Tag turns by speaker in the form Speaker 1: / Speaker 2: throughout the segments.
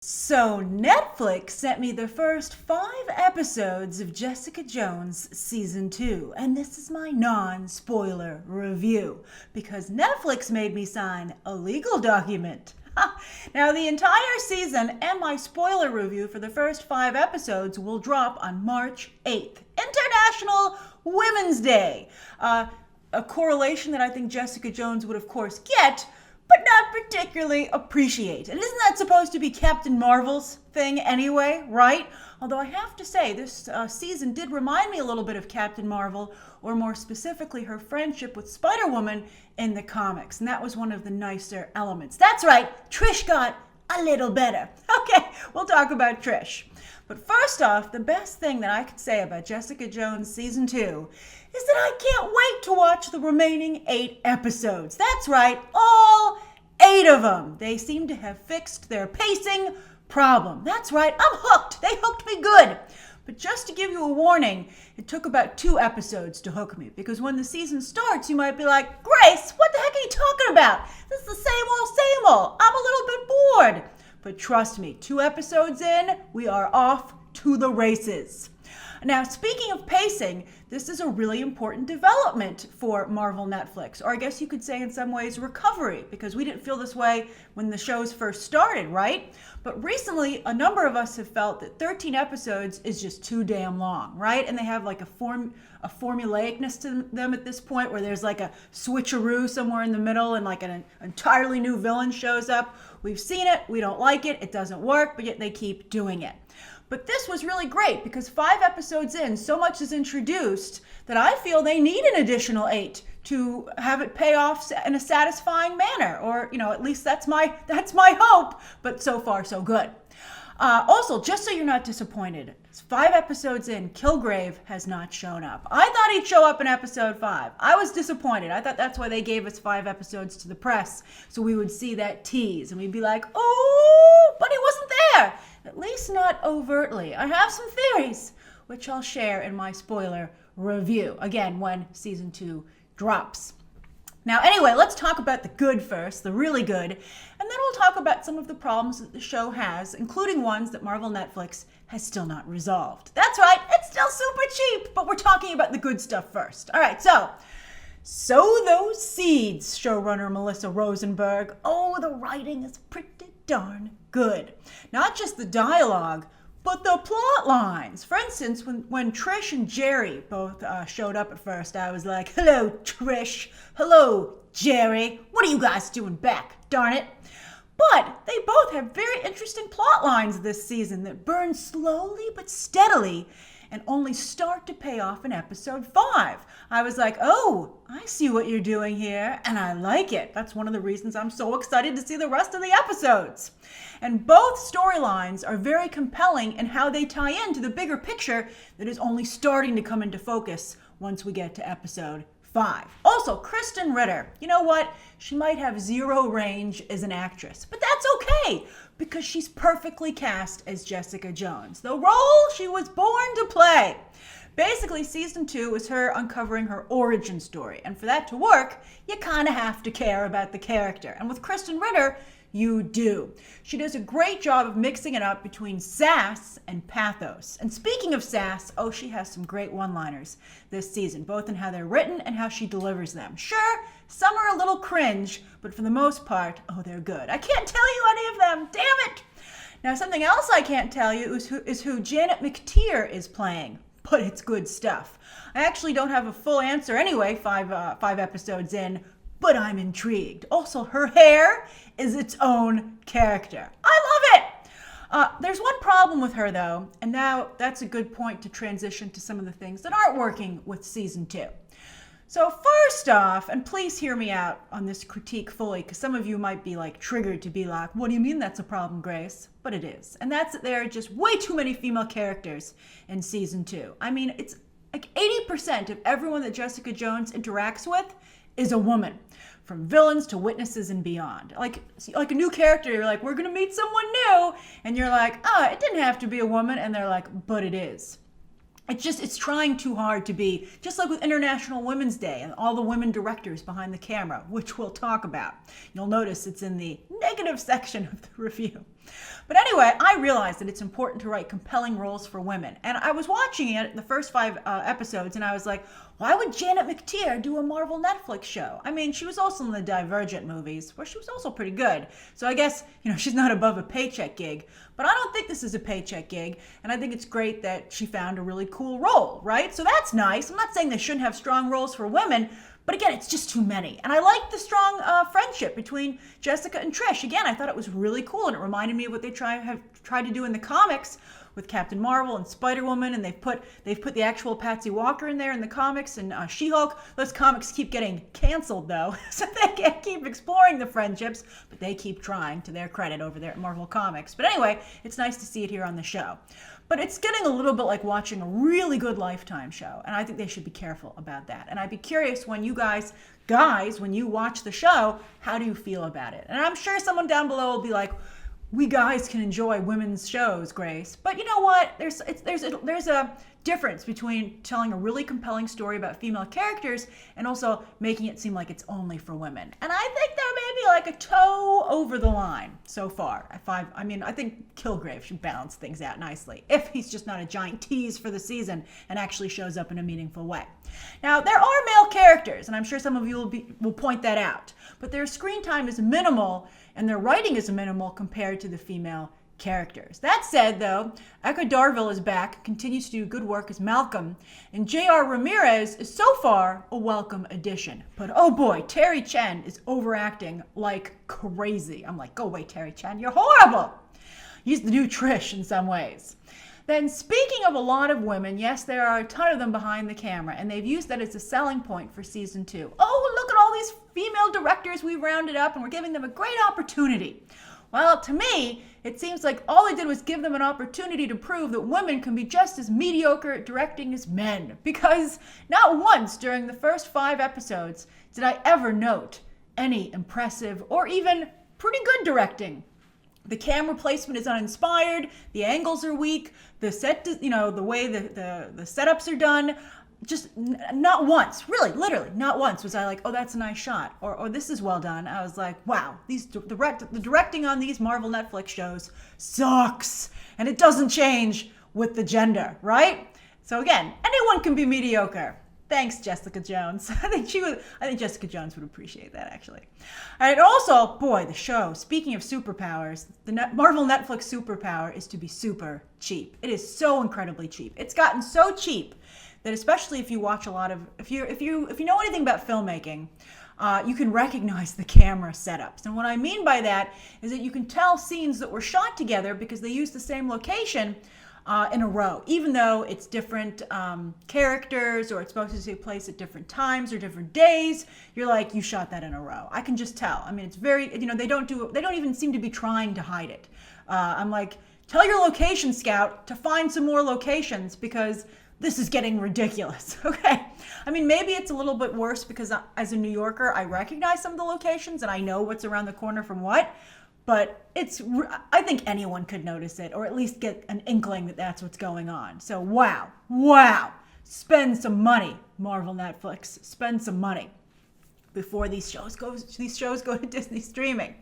Speaker 1: So Netflix sent me the first 5 episodes of Jessica Jones Season 2, and this is my non-spoiler review, because Netflix made me sign a legal document. Now, the entire season and my spoiler review for the first 5 episodes will drop on March 8th, International Women's Day. A correlation that I think Jessica Jones would, of course, get, but not particularly appreciate. And isn't that supposed to be Captain Marvel's thing anyway, right? Although I have to say, this season did remind me a little bit of Captain Marvel, or more specifically, her friendship with Spider-Woman in the comics. And that was one of the nicer elements. That's right, Trish got a little better. Okay, we'll talk about Trish. But first off, the best thing that I could say about Jessica Jones Season 2 is that I can't wait to watch the remaining 8 episodes. That's right, all 8 of them. They seem to have fixed their pacing problem. That's right, I'm hooked. They hooked me good. But just to give you a warning, it took about 2 episodes to hook me, because when the season starts, you might be like, Grace, what the heck are you talking about? This is the same old. I'm a little bit bored. But trust me, 2 episodes in, we are off to the races. Now, speaking of pacing, this is a really important development for Marvel Netflix, or I guess you could say in some ways recovery, because we didn't feel this way when the shows first started, right? But recently, a number of us have felt that 13 episodes is just too damn long, right? And they have like a formulaicness to them at this point, where there's like a switcheroo somewhere in the middle and like an entirely new villain shows up. We've seen it, we don't like it, it doesn't work, but yet they keep doing it. But this was really great, because 5 episodes in, so much is introduced that I feel they need an additional 8 to have it pay off in a satisfying manner. Or, at least that's my hope. But so far, so good. Also, just so you're not disappointed, 5 episodes in, Kilgrave has not shown up. I thought he'd show up in episode 5. I was disappointed. I thought that's why they gave us 5 episodes to the press, so we would see that tease and we'd be like, oh, but he wasn't there. At least not overtly. I have some theories, which I'll share in my spoiler review, again, when season 2 drops. Now, anyway, let's talk about the good first, the really good, and then we'll talk about some of the problems that the show has, including ones that Marvel Netflix has still not resolved. That's right, it's still super cheap, but we're talking about the good stuff first. All right, so sow those seeds, showrunner Melissa Rosenberg. Oh, the writing is pretty darn good. Not just the dialogue, but the plot lines. For instance, when Trish and Jerry both showed up at first, I was like, hello, Trish. Hello, Jerry. What are you guys doing back? Darn it. But they both have very interesting plot lines this season that burn slowly but steadily and only start to pay off in episode 5. I was like, oh, I see what you're doing here, and I like it. That's one of the reasons I'm so excited to see the rest of the episodes. And both storylines are very compelling in how they tie into the bigger picture that is only starting to come into focus once we get to episode 5. Also, Krysten Ritter. You know what? She might have zero range as an actress, but that's okay, because she's perfectly cast as Jessica Jones, the role she was born to play. Basically, season 2 is her uncovering her origin story, and for that to work, you kind of have to care about the character. And with Krysten Ritter, you do. She does a great job of mixing it up between sass and pathos. And speaking of sass, oh, she has some great one-liners this season, both in how they're written and how she delivers them. Sure, some are a little cringe, but for the most part, oh, they're good. I can't tell you any of them, damn it! Now, something else I can't tell you is who Janet McTeer is playing, but it's good stuff. I actually don't have a full answer anyway, 5 episodes in, but I'm intrigued. Also, her hair is its own character. I love it! There's one problem with her, though, and now that's a good point to transition to some of the things that aren't working with season 2. So first off, and please hear me out on this critique fully, because some of you might be triggered to be like, what do you mean that's a problem, Grace? But it is. And that's that there are just way too many female characters in season 2. I mean, it's like 80% of everyone that Jessica Jones interacts with is a woman, from villains to witnesses and beyond. Like a new character, you're like, we're gonna meet someone new, and you're like, oh, it didn't have to be a woman, and they're like, but it is. It's trying too hard to be, just like with International Women's Day and all the women directors behind the camera, which we'll talk about. You'll notice it's in the negative section of the review. But anyway, I realized that it's important to write compelling roles for women. And I was watching it, the first 5 episodes, and I was like, why would Janet McTeer do a Marvel Netflix show? I mean, she was also in the Divergent movies, where she was also pretty good. So I guess, she's not above a paycheck gig. But I don't think this is a paycheck gig, and I think it's great that she found a really cool role, right? So that's nice. I'm not saying they shouldn't have strong roles for women, but again, it's just too many. And I like the strong friendship between Jessica and Trish. Again, I thought it was really cool, and it reminded me of what they have tried to do in the comics with Captain Marvel and Spider-Woman, and they've put the actual Patsy Walker in there in the comics, and She-Hulk. Those comics keep getting canceled, though, so they can't keep exploring the friendships, but they keep trying, to their credit, over there at Marvel Comics. But anyway, it's nice to see it here on the show. But it's getting a little bit like watching a really good Lifetime show, and I think they should be careful about that. And I'd be curious when you guys, when you watch the show, how do you feel about it? And I'm sure someone down below will be like, we guys can enjoy women's shows, Grace. But you know what? There's a difference between telling a really compelling story about female characters and also making it seem like it's only for women. And I think there may be like a toe over the line so far. I think Kilgrave should balance things out nicely, if he's just not a giant tease for the season and actually shows up in a meaningful way. Now, there are male characters, and I'm sure some of you will point that out, but their screen time is minimal and their writing is minimal compared to the female characters. That said, though, Eka Darville is back, continues to do good work as Malcolm, and J.R. Ramirez is so far a welcome addition. But oh boy, Terry Chen is overacting like crazy. I'm like, go away, Terry Chen, you're horrible. He's the new Trish in some ways. Then, speaking of a lot of women, yes, there are a ton of them behind the camera, and they've used that as a selling point for season 2. Oh, look at all these female directors we've rounded up, and we're giving them a great opportunity. Well, to me, it seems like all they did was give them an opportunity to prove that women can be just as mediocre at directing as men. Because not once during the first 5 episodes did I ever note any impressive or even pretty good directing. The camera placement is uninspired, the angles are weak, the set, the way the setups are done, just not once, really, literally, not once was I like, oh, that's a nice shot, or this is well done. I was like, wow, the directing on these Marvel Netflix shows sucks, and it doesn't change with the gender, right? So again, anyone can be mediocre. Thanks, Jessica Jones. I think Jessica Jones would appreciate that, actually. And also, boy, the show, speaking of superpowers, the Marvel Netflix superpower is to be super cheap. It is so incredibly cheap. It's gotten so cheap that, especially if you watch a lot of, if you know anything about filmmaking, you can recognize the camera setups. And what I mean by that is that you can tell scenes that were shot together because they used the same location in a row, even though it's different characters or it's supposed to take place at different times or different days. You're like, you shot that in a row. I can just tell. I mean, it's very, they don't even seem to be trying to hide it. I'm like, tell your location scout to find some more locations because this is getting ridiculous. Okay. I mean, maybe it's a little bit worse because as a New Yorker, I recognize some of the locations and I know what's around the corner from what. But I think anyone could notice it, or at least get an inkling that that's what's going on. So wow, spend some money, Marvel Netflix, spend some money before these shows go to Disney streaming.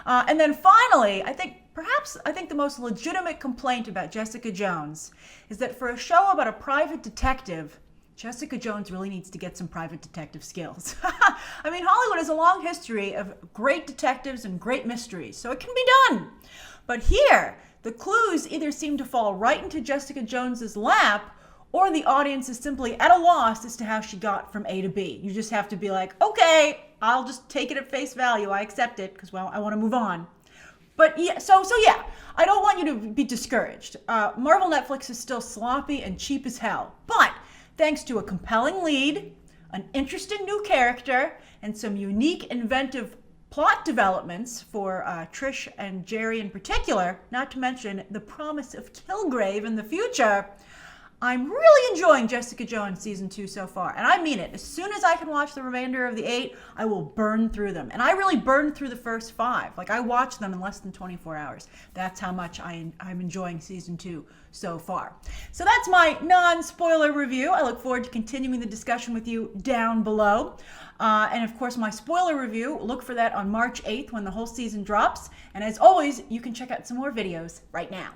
Speaker 1: And then finally, I think the most legitimate complaint about Jessica Jones is that for a show about a private detective, Jessica Jones really needs to get some private detective skills. I mean, Hollywood has a long history of great detectives and great mysteries, so it can be done. But here, the clues either seem to fall right into Jessica Jones's lap, or the audience is simply at a loss as to how she got from A to B. You just have to be like, okay, I'll just take it at face value. I accept it because, well, I want to move on. But yeah, so yeah, I don't want you to be discouraged. Marvel Netflix is still sloppy and cheap as hell, but thanks to a compelling lead, an interesting new character, and some unique, inventive plot developments for Trish and Jerry in particular, not to mention the promise of Kilgrave in the future, I'm really enjoying Jessica Jones season 2 so far, and I mean it. As soon as I can watch the remainder of the 8, I will burn through them. And I really burned through the first 5. Like, I watched them in less than 24 hours. That's how much I'm enjoying season 2 so far. So that's my non-spoiler review. I look forward to continuing the discussion with you down below. And of course, my spoiler review, look for that on March 8th when the whole season drops. And as always, you can check out some more videos right now.